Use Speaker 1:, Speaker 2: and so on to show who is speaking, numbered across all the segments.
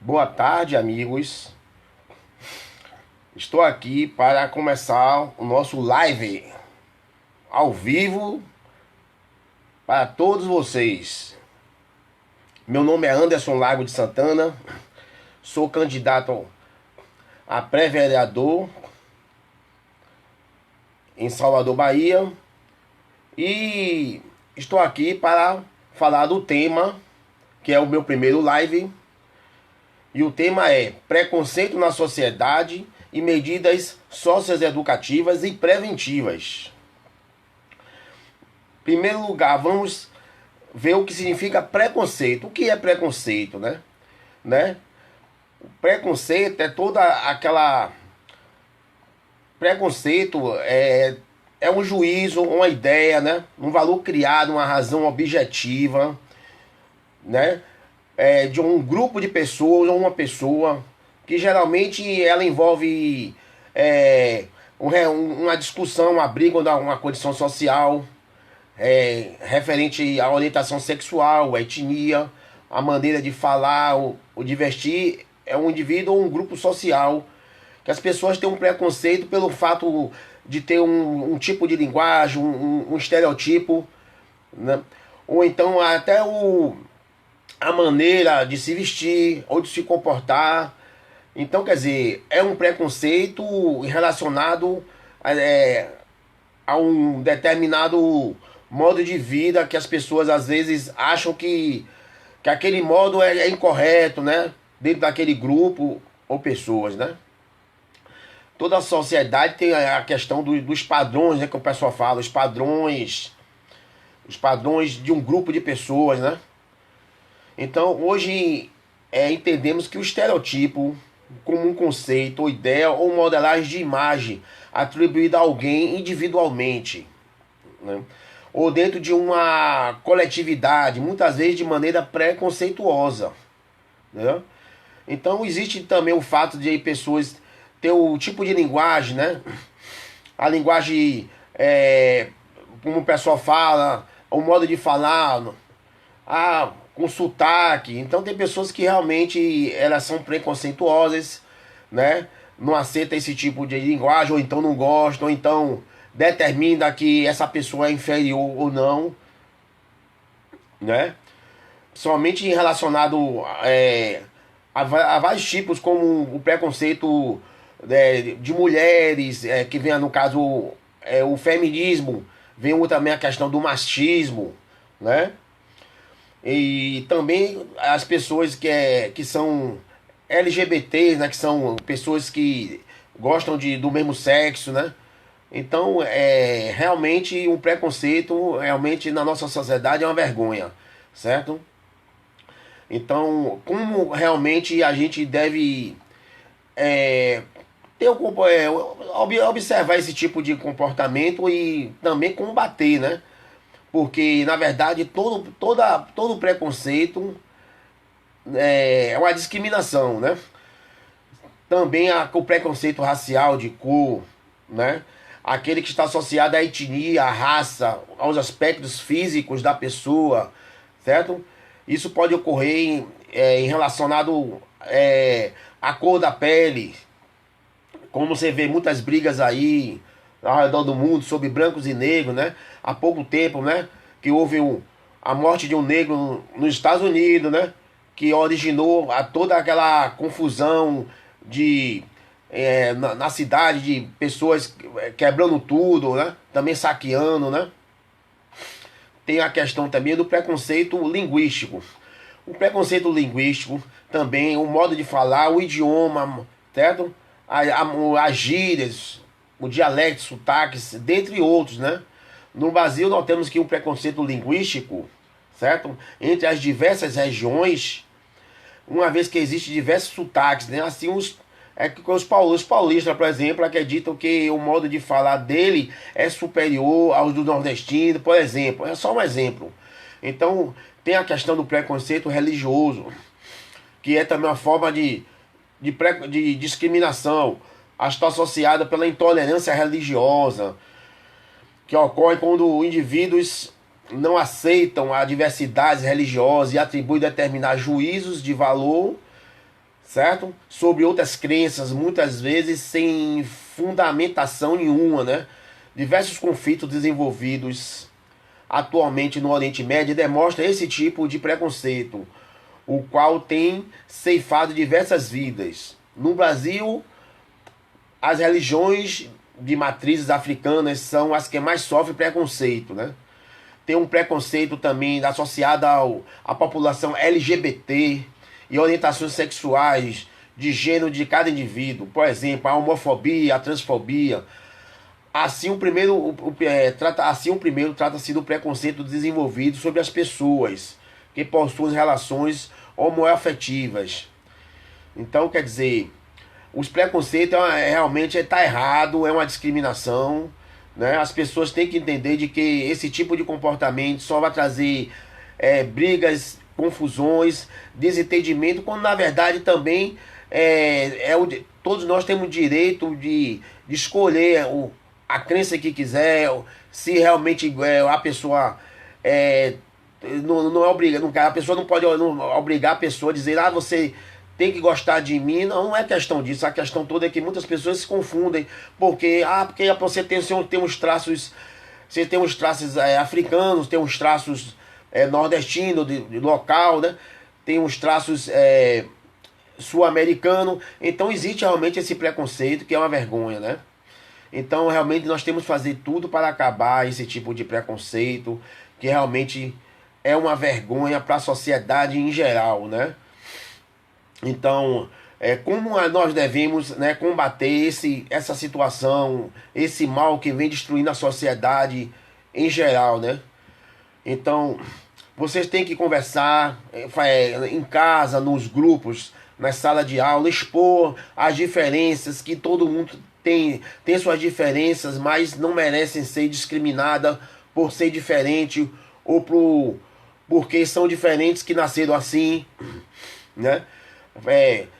Speaker 1: Boa tarde, amigos. Estou aqui para começar o nosso live ao vivo para todos vocês. Meu nome é Anderson Lago de Santana, sou candidato a pré-vereador em Salvador, Bahia, e estou aqui para falar do tema que é o meu primeiro live. E o tema é preconceito na sociedade e medidas socioeducativas e preventivas. Em primeiro lugar, vamos ver o que significa preconceito. O que é preconceito, né? O preconceito é toda aquela... Preconceito é um juízo, uma ideia, né? Um valor criado, uma razão objetiva, né? De um grupo de pessoas ou uma pessoa que geralmente ela envolve uma discussão, uma briga, uma condição social referente à orientação sexual, à etnia, a maneira de falar, o de vestir. É um indivíduo ou um grupo social que as pessoas têm um preconceito pelo fato de ter um tipo de linguagem, um estereotipo, né? Ou então até a maneira de se vestir ou de se comportar. Então, quer dizer, é um preconceito relacionado a um determinado modo de vida que as pessoas às vezes acham que aquele modo é incorreto, né? Dentro daquele grupo ou pessoas, né? Toda a sociedade tem a questão dos padrões, né? Que o pessoal fala, os padrões de um grupo de pessoas, né? Então, hoje entendemos que o estereotipo, como um conceito, ou ideia, ou modelagem de imagem atribuída a alguém individualmente, né? Ou dentro de uma coletividade, muitas vezes de maneira preconceituosa, né? Então, existe também o fato de pessoas ter o tipo de linguagem, né? A linguagem, como o pessoal fala, o modo de falar, com sotaque. Então tem pessoas que realmente elas são preconceituosas, né? Não aceitam esse tipo de linguagem, ou então não gostam, ou então determina que essa pessoa é inferior ou não, né? Somente relacionado a vários tipos, como o preconceito de mulheres, que vem no caso o feminismo, vem também a questão do machismo, né? E também as pessoas que são LGBTs, né, que são pessoas que gostam do mesmo sexo, né? Então, realmente um preconceito, realmente na nossa sociedade é uma vergonha, certo? Então, como realmente a gente deve observar esse tipo de comportamento e também combater, né? Porque, na verdade, todo preconceito é uma discriminação, né? Também o preconceito racial de cor, né? Aquele que está associado à etnia, à raça, aos aspectos físicos da pessoa, certo? Isso pode ocorrer em relacionado à cor da pele, como você vê muitas brigas aí ao redor do mundo sobre brancos e negros, né? Há pouco tempo, né? Que houve a morte de um negro nos Estados Unidos, né? Que originou toda aquela confusão na cidade, de pessoas quebrando tudo, né? Também saqueando, né? Tem a questão também do preconceito linguístico. O preconceito linguístico também, o modo de falar, o idioma, certo? As gírias, o dialecto, sotaques, dentre outros, né? No Brasil nós temos que um preconceito linguístico, certo? Entre as diversas regiões, uma vez que existem diversos sotaques, né? Assim, os paulistas, por exemplo, acreditam que o modo de falar dele é superior aos do nordestino, por exemplo. É só um exemplo. Então, tem a questão do preconceito religioso, que é também uma forma de discriminação, está associada pela intolerância religiosa, que ocorre quando indivíduos não aceitam a diversidade religiosa e atribuem determinados juízos de valor, certo? Sobre outras crenças, muitas vezes sem fundamentação nenhuma, né? Diversos conflitos desenvolvidos atualmente no Oriente Médio demonstram esse tipo de preconceito, o qual tem ceifado diversas vidas. No Brasil, as religiões de matrizes africanas são as que mais sofrem preconceito, né? Tem um preconceito também associado à população LGBT e orientações sexuais de gênero de cada indivíduo. Por exemplo, a homofobia, a transfobia. Assim, o primeiro trata-se do preconceito desenvolvido sobre as pessoas que possuem relações homoafetivas. Então, quer dizer, os preconceitos realmente está errado, é uma discriminação, né? As pessoas têm que entender de que esse tipo de comportamento só vai trazer brigas, confusões, desentendimento, quando na verdade também todos nós temos direito de escolher a crença que quiser, se realmente a pessoa não é obriga, a pessoa não pode obrigar a pessoa a dizer, você tem que gostar de mim. Não, não é questão disso. A questão toda é que muitas pessoas se confundem, porque você tem uns traços, você tem uns traços africanos, tem uns traços nordestinos de local, né? Tem uns traços sul-americano. Então existe realmente esse preconceito que é uma vergonha, né? Então realmente nós temos que fazer tudo para acabar esse tipo de preconceito, que realmente é uma vergonha para a sociedade em geral, né? Então, como nós devemos, né, combater essa situação, esse mal que vem destruindo a sociedade em geral, né? Então, vocês têm que conversar em casa, nos grupos, na sala de aula, expor as diferenças, que todo mundo tem suas diferenças, mas não merecem ser discriminadas por ser diferente ou porque são diferentes que nasceram assim, né?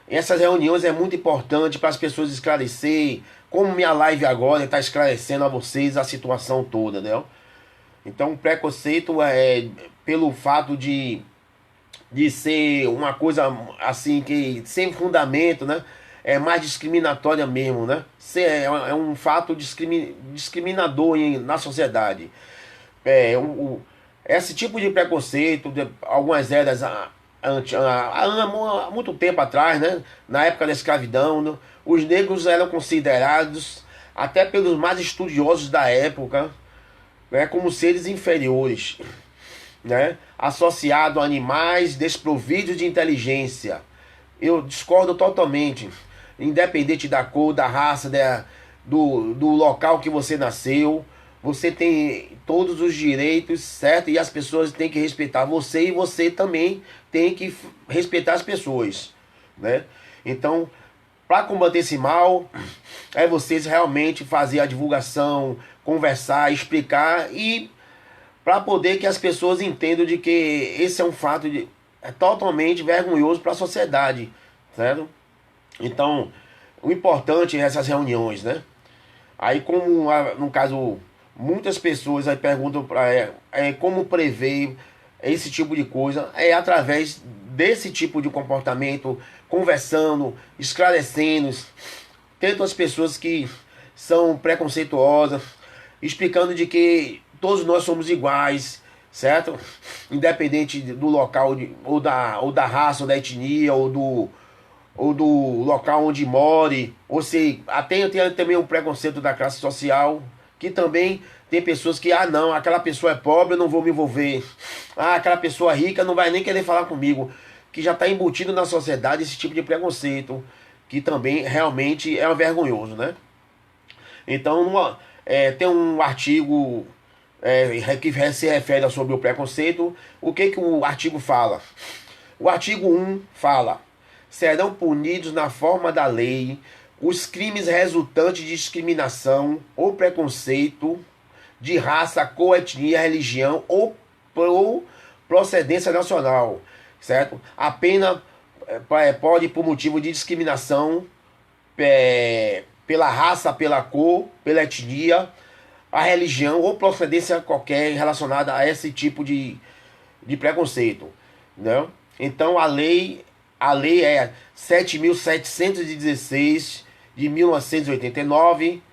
Speaker 1: Essas reuniões é muito importante para as pessoas esclarecer, como minha live agora está esclarecendo a vocês a situação toda, né? Então o preconceito pelo fato de ser uma coisa assim que sem fundamento, né? É mais discriminatória mesmo, né? É um fato discriminador na sociedade. Esse tipo de preconceito, algumas eras há muito tempo atrás, né? Na época da escravidão, né? Os negros eram considerados, até pelos mais estudiosos da época, né, como seres inferiores, né? Associado a animais desprovidos de inteligência. Eu discordo totalmente, independente da cor, da raça, do local que você nasceu. Você tem todos os direitos, certo? E as pessoas têm que respeitar você, e você também tem que respeitar as pessoas, né? Então, para combater esse mal, é vocês realmente fazer a divulgação, conversar, explicar, e para poder que as pessoas entendam de que esse é um fato totalmente vergonhoso para a sociedade, certo? Então, o importante é essas reuniões, né? Aí, como no caso, muitas pessoas aí perguntam para como prever esse tipo de coisa, é através desse tipo de comportamento, conversando, esclarecendo, tendo as pessoas que são preconceituosas, explicando de que todos nós somos iguais, certo? Independente do local, ou da raça, ou da etnia, ou do local onde more. Ou se até eu tenho também um preconceito da classe social, que também tem pessoas que, não, aquela pessoa é pobre, eu não vou me envolver. Aquela pessoa rica não vai nem querer falar comigo. Que já está embutido na sociedade esse tipo de preconceito, que também realmente é vergonhoso, né? Então, tem um artigo que se refere sobre o preconceito. O que o artigo fala? O artigo 1 fala: serão punidos na forma da lei os crimes resultantes de discriminação ou preconceito de raça, cor, etnia, religião ou procedência nacional, certo? A pena pode, por motivo de discriminação pela raça, pela cor, pela etnia, a religião ou procedência qualquer relacionada a esse tipo de preconceito, né? Então a lei a lei é 7.716 de 1989,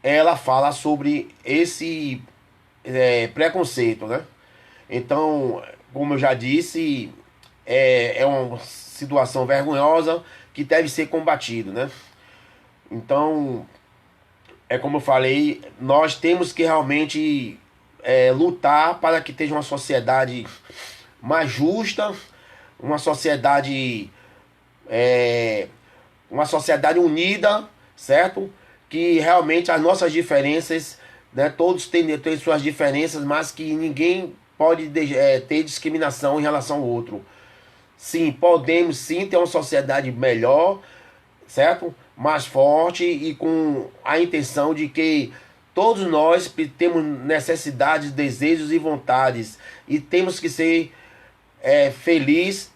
Speaker 1: ela fala sobre esse preconceito, né? Então, como eu já disse, é uma situação vergonhosa que deve ser combatido, né? Então, é como eu falei, nós temos que realmente lutar para que esteja uma sociedade mais justa, uma sociedade uma sociedade unida, certo? Que realmente as nossas diferenças, né, todos têm suas diferenças, mas que ninguém pode ter discriminação em relação ao outro. Sim, podemos sim ter uma sociedade melhor, certo? Mais forte e com a intenção de que todos nós temos necessidades, desejos e vontades e temos que ser felizes,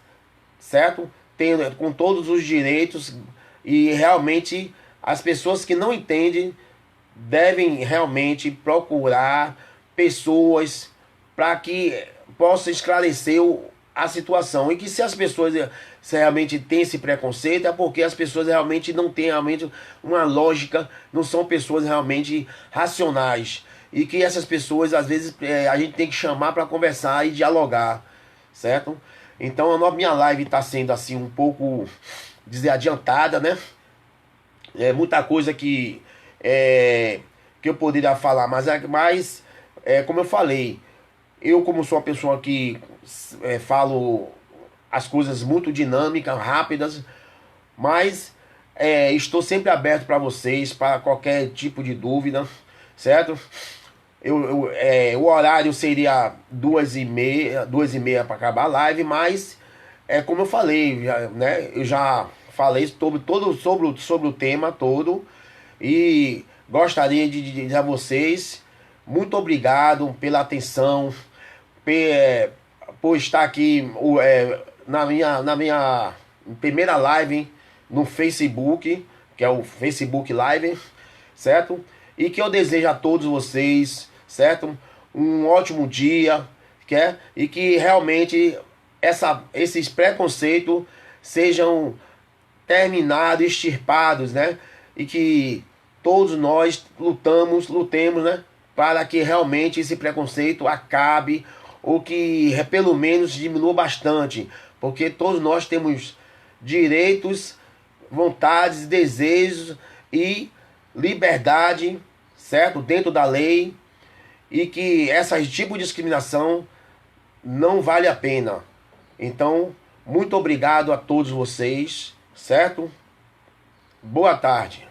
Speaker 1: certo? Tendo, com todos os direitos e realmente as pessoas que não entendem devem realmente procurar pessoas para que possa esclarecer a situação e que se as pessoas se realmente têm esse preconceito é porque as pessoas realmente não têm realmente uma lógica, não são pessoas realmente racionais e que essas pessoas às vezes a gente tem que chamar para conversar e dialogar, certo? Então a minha live está sendo assim um pouco dizer adiantada, né? Muita coisa que eu poderia falar, mas como eu falei, eu como sou uma pessoa que falo as coisas muito dinâmicas, rápidas, mas estou sempre aberto para vocês, para qualquer tipo de dúvida, certo? O horário seria 2h30 para acabar a live, mas como eu falei, né? Eu já falei sobre o tema todo e gostaria de dizer a vocês muito obrigado pela atenção, pe- por estar aqui na minha primeira live no Facebook, que é o Facebook Live, certo? E que eu desejo a todos vocês, certo? Um ótimo dia, e que realmente esses preconceitos sejam terminados, extirpados, né? E que todos nós lutemos, né? Para que realmente esse preconceito acabe ou que pelo menos diminua bastante, porque todos nós temos direitos, vontades, desejos e liberdade, certo? Dentro da lei e que esse tipo de discriminação não vale a pena. Então, muito obrigado a todos vocês, certo? Boa tarde.